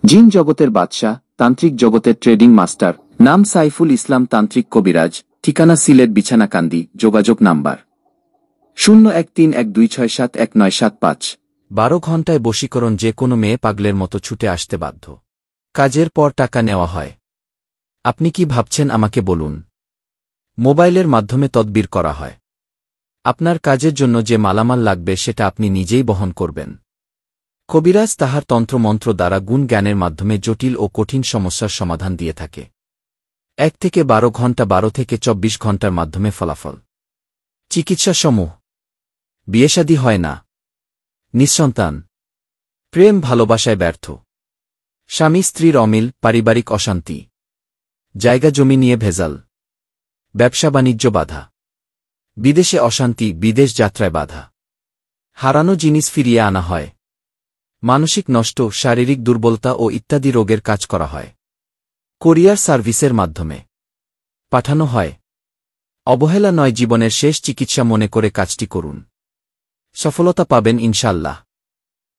জিন জগতের বাদশাহ, তান্ত্রিক জগতের ট্রেডিং মাস্টার, নাম সাইফুল ইসলাম তান্ত্রিক কবিরাজ, ঠিকানা সিলেট বিছানাকান্দি, যোগাযোগ নাম্বার 013126719775। 12 ঘণ্টায় বশীকরণ। যে কোনো মেয়ে পাগলের মতো ছুটে আসতে বাধ্য। কাজের পর টাকা নেওয়া হয়। আপনি কি ভাবছেন আমাকে বলুন। মোবাইলের মাধ্যমে তদবির করা হয়। আপনার কাজের জন্য যে মালামাল লাগবে সেটা আপনি নিজেই বহন করবেন। কবিরাজ তাহার তন্ত্রমন্ত্র দ্বারা গুণ জ্ঞানের মাধ্যমে জটিল ও কঠিন সমস্যার সমাধান দিয়ে থাকে। 1 থেকে 12 ঘণ্টা, 12 থেকে 24 ঘণ্টার মাধ্যমে ফলাফল। চিকিৎসা সমূহ: বিয়েশাদী হয় না, নিঃসন্তান, প্রেম ভালোবাসায় ব্যর্থ, স্বামী স্ত্রীর অমিল, পারিবারিক অশান্তি, জায়গা জমি নিয়ে ভেজাল, ব্যবসা বাণিজ্য বাধা, বিদেশে অশান্তি, বিদেশ যাত্রায় বাধা, হারানো জিনিস ফিরিয়ে আনা হয়, মানসিক নষ্ট, শারীরিক দুর্বলতা ও ইত্যাদি রোগের কাজ করা হয়। কোরিয়ার সার্ভিসের মাধ্যমে পাঠানো হয়। অবহেলা নয়, জীবনের শেষ চিকিৎসা মনে করে কাজটি করুন। সফলতা পাবেন ইনশাল্লাহ।